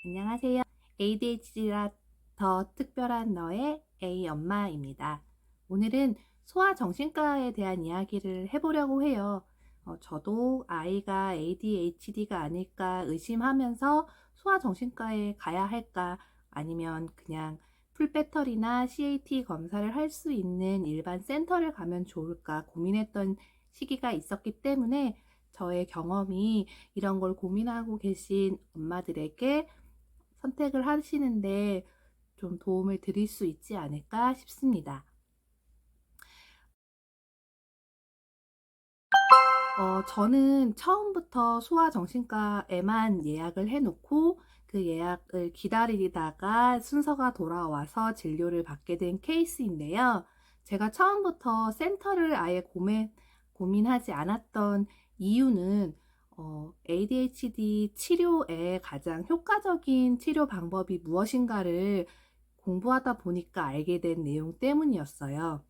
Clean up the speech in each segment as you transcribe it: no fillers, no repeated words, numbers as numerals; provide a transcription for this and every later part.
안녕하세요. ADHD라 더 특별한 너의 A 엄마입니다. 오늘은 소아정신과에 대한 이야기를 해보려고 해요. 저도 아이가 ADHD가 아닐까 의심하면서 소아정신과에 가야 할까 아니면 그냥 풀배터리나 CAT 검사를 할 수 있는 일반 센터를 가면 좋을까 고민했던 시기가 있었기 때문에 저의 경험이 이런 걸 고민하고 계신 엄마들에게 선택을 하시는데 좀 도움을 드릴 수 있지 않을까 싶습니다. 저는 처음부터 소아정신과에만 예약을 해놓고 그 예약을 기다리다가 순서가 돌아와서 진료를 받게 된 케이스인데요. 제가 처음부터 센터를 아예 고민하지 않았던 이유는 ADHD 치료에 가장 효과적인 치료 방법이 무엇인가를 공부하다 보니까 알게 된 내용 때문이었어요.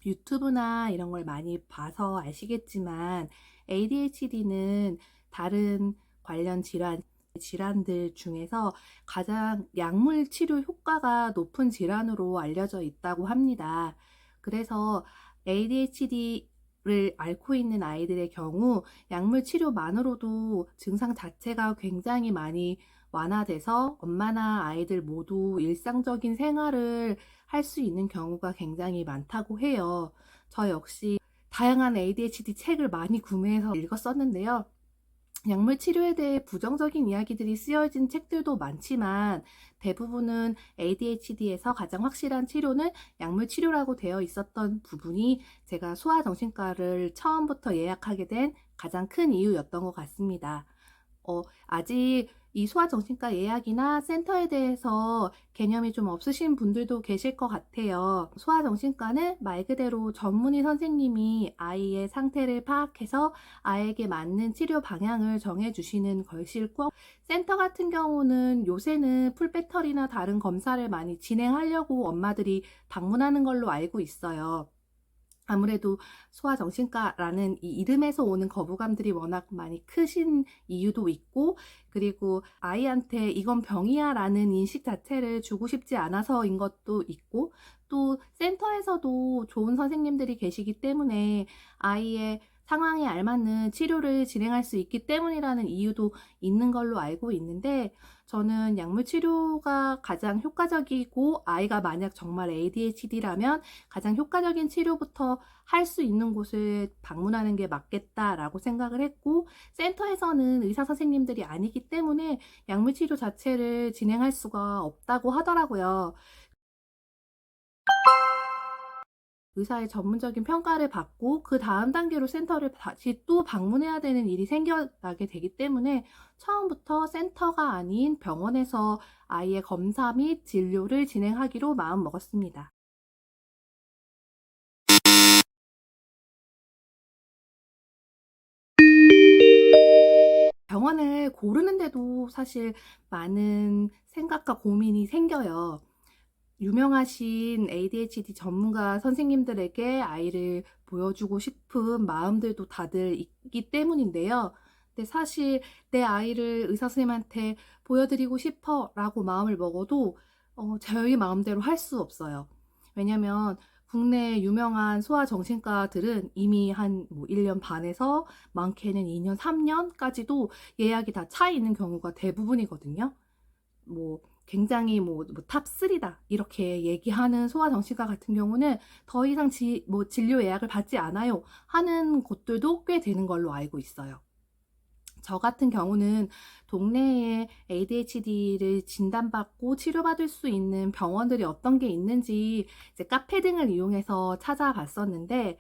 유튜브나 이런 걸 많이 봐서 아시겠지만 ADHD는 다른 관련 질환들 중에서 가장 약물 치료 효과가 높은 질환으로 알려져 있다고 합니다. 그래서 ADHD를 앓고 있는 아이들의 경우 약물 치료만으로도 증상 자체가 굉장히 많이 완화돼서 엄마나 아이들 모두 일상적인 생활을 할 수 있는 경우가 굉장히 많다고 해요. 저 역시 다양한 ADHD 책을 많이 구매해서 읽었었는데요. 약물 치료에 대해 부정적인 이야기들이 쓰여진 책들도 많지만 대부분은 ADHD에서 가장 확실한 치료는 약물 치료라고 되어 있었던 부분이 제가 소아정신과를 처음부터 예약하게 된 가장 큰 이유였던 것 같습니다. 아직 이 소아정신과 예약이나 센터에 대해서 개념이 좀 없으신 분들도 계실 것 같아요. 소아정신과는 말 그대로 전문의 선생님이 아이의 상태를 파악해서 아이에게 맞는 치료 방향을 정해주시는 것이고, 센터 같은 경우는 요새는 풀배터리나 다른 검사를 많이 진행하려고 엄마들이 방문하는 걸로 알고 있어요. 아무래도 소아정신과라는 이 이름에서 오는 거부감들이 워낙 많이 크신 이유도 있고, 그리고 아이한테 이건 병이야 라는 인식 자체를 주고 싶지 않아서인 것도 있고, 또 센터에서도 좋은 선생님들이 계시기 때문에 아이의 상황에 알맞는 치료를 진행할 수 있기 때문이라는 이유도 있는 걸로 알고 있는데, 저는 약물 치료가 가장 효과적이고 아이가 만약 정말 ADHD라면 가장 효과적인 치료부터 할 수 있는 곳을 방문하는 게 맞겠다라고 생각을 했고, 센터에서는 의사 선생님들이 아니기 때문에 약물 치료 자체를 진행할 수가 없다고 하더라고요. 의사의 전문적인 평가를 받고 그 다음 단계로 센터를 다시 또 방문해야 되는 일이 생겨나게 되기 때문에 처음부터 센터가 아닌 병원에서 아이의 검사 및 진료를 진행하기로 마음먹었습니다. 병원을 고르는데도 사실 많은 생각과 고민이 생겨요. 유명하신 ADHD 전문가 선생님들에게 아이를 보여주고 싶은 마음들도 다들 있기 때문인데요. 근데 사실 내 아이를 의사 선생님한테 보여드리고 싶어 라고 마음을 먹어도 저희 마음대로 할 수 없어요. 왜냐면 국내 유명한 소아정신과들은 이미 한 1년 반에서 많게는 2년, 3년까지도 예약이 다 차 있는 경우가 대부분이거든요. 뭐 굉장히 탑3다 이렇게 얘기하는 소아정신과 같은 경우는 더 이상 진료 예약을 받지 않아요 하는 곳들도 꽤 되는 걸로 알고 있어요. 저 같은 경우는 동네에 ADHD를 진단받고 치료받을 수 있는 병원들이 어떤 게 있는지 이제 카페 등을 이용해서 찾아봤었는데,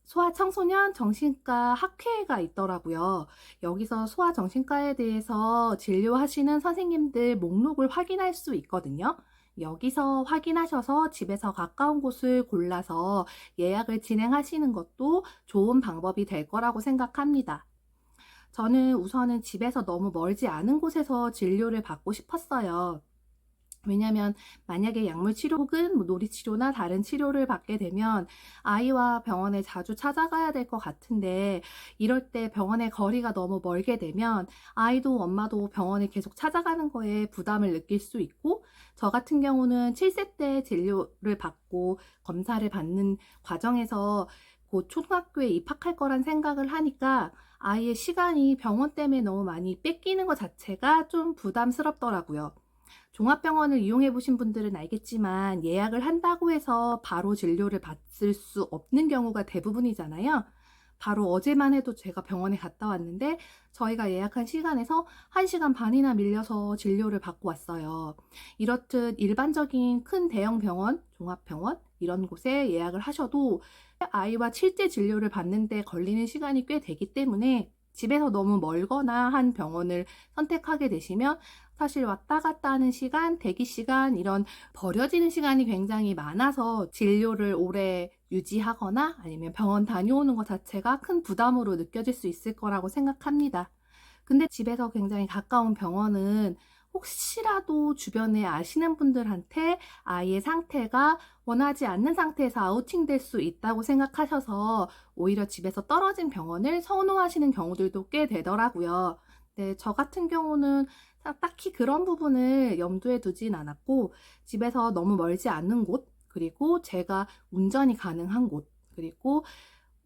소아청소년 정신과 학회가 있더라고요. 여기서 소아정신과에 대해서 진료하시는 선생님들 목록을 확인할 수 있거든요. 여기서 확인하셔서 집에서 가까운 곳을 골라서 예약을 진행하시는 것도 좋은 방법이 될 거라고 생각합니다. 저는 우선은 집에서 너무 멀지 않은 곳에서 진료를 받고 싶었어요. 왜냐면 만약에 약물 치료 혹은 놀이 치료나 다른 치료를 받게 되면 아이와 병원에 자주 찾아가야 될 것 같은데, 이럴 때 병원의 거리가 너무 멀게 되면 아이도 엄마도 병원에 계속 찾아가는 거에 부담을 느낄 수 있고, 저 같은 경우는 7세 때 진료를 받고 검사를 받는 과정에서 곧 초등학교에 입학할 거란 생각을 하니까 아이의 시간이 병원 때문에 너무 많이 뺏기는 것 자체가 좀 부담스럽더라고요. 종합병원을 이용해 보신 분들은 알겠지만 예약을 한다고 해서 바로 진료를 받을 수 없는 경우가 대부분이잖아요. 바로 어제만 해도 제가 병원에 갔다 왔는데 저희가 예약한 시간에서 1시간 반이나 밀려서 진료를 받고 왔어요. 이렇듯 일반적인 큰 대형 병원, 종합병원 이런 곳에 예약을 하셔도 아이와 실제 진료를 받는데 걸리는 시간이 꽤 되기 때문에 집에서 너무 멀거나 한 병원을 선택하게 되시면 사실 왔다 갔다 하는 시간, 대기 시간, 이런 버려지는 시간이 굉장히 많아서 진료를 오래 유지하거나 아니면 병원 다녀오는 것 자체가 큰 부담으로 느껴질 수 있을 거라고 생각합니다. 근데 집에서 굉장히 가까운 병원은 혹시라도 주변에 아시는 분들한테 아이의 상태가 원하지 않는 상태에서 아우팅될 수 있다고 생각하셔서 오히려 집에서 떨어진 병원을 선호하시는 경우들도 꽤 되더라고요. 네, 저 같은 경우는 딱히 그런 부분을 염두에 두진 않았고, 집에서 너무 멀지 않는 곳, 그리고 제가 운전이 가능한 곳, 그리고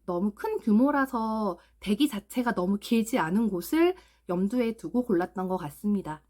너무 큰 규모라서 대기 자체가 너무 길지 않은 곳을 염두에 두고 골랐던 것 같습니다.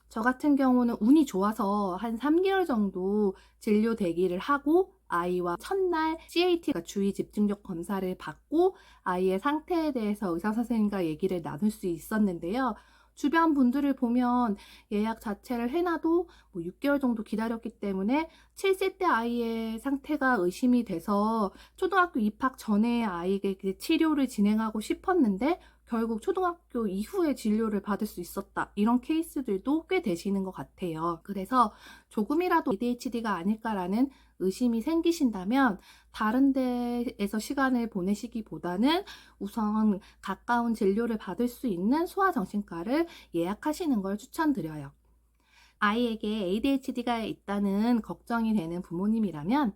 저 같은 경우는 운이 좋아서 한 3개월 정도 진료 대기를 하고 아이와 첫날 CAT가 주의 집중력 검사를 받고 아이의 상태에 대해서 의사 선생님과 얘기를 나눌 수 있었는데요. 주변 분들을 보면 예약 자체를 해놔도 6개월 정도 기다렸기 때문에 7세 때 아이의 상태가 의심이 돼서 초등학교 입학 전에 아이에게 치료를 진행하고 싶었는데 결국 초등학교 이후에 진료를 받을 수 있었다. 이런 케이스들도 꽤 되시는 것 같아요. 그래서 조금이라도 ADHD가 아닐까라는 의심이 생기신다면 다른 데에서 시간을 보내시기보다는 우선 가까운 진료를 받을 수 있는 소아정신과를 예약하시는 걸 추천드려요. 아이에게 ADHD가 있다는 걱정이 되는 부모님이라면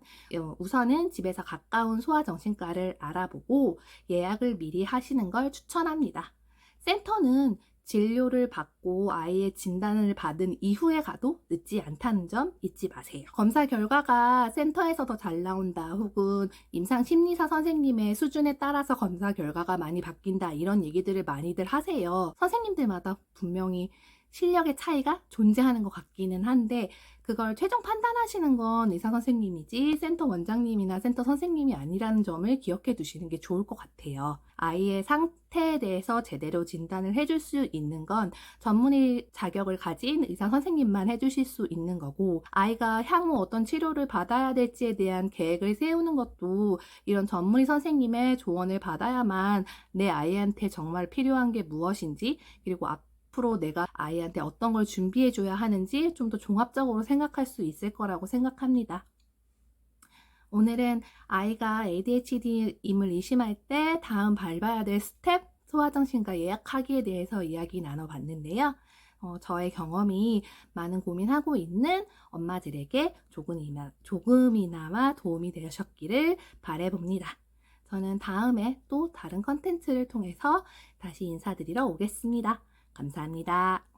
우선은 집에서 가까운 소아정신과를 알아보고 예약을 미리 하시는 걸 추천합니다. 센터는 진료를 받고 아이의 진단을 받은 이후에 가도 늦지 않다는 점 잊지 마세요. 검사 결과가 센터에서 더 잘 나온다 혹은 임상심리사 선생님의 수준에 따라서 검사 결과가 많이 바뀐다 이런 얘기들을 많이들 하세요. 선생님들마다 분명히 실력의 차이가 존재하는 것 같기는 한데 그걸 최종 판단하시는 건 의사 선생님이지 센터 원장님이나 센터 선생님이 아니라는 점을 기억해 두시는 게 좋을 것 같아요. 아이의 상태에 대해서 제대로 진단을 해줄 수 있는 건 전문의 자격을 가진 의사 선생님만 해주실 수 있는 거고, 아이가 향후 어떤 치료를 받아야 될지에 대한 계획을 세우는 것도 이런 전문의 선생님의 조언을 받아야만 내 아이한테 정말 필요한 게 무엇인지, 그리고 앞으로 내가 아이한테 어떤 걸 준비해 줘야 하는지 좀 더 종합적으로 생각할 수 있을 거라고 생각합니다. 오늘은 아이가 ADHD임을 의심할 때 다음 밟아야 될 스텝, 소아정신과 예약하기에 대해서 이야기 나눠봤는데요. 저의 경험이 많은 고민하고 있는 엄마들에게 조금이나마 도움이 되셨기를 바라봅니다. 저는 다음에 또 다른 컨텐츠를 통해서 다시 인사드리러 오겠습니다. 감사합니다.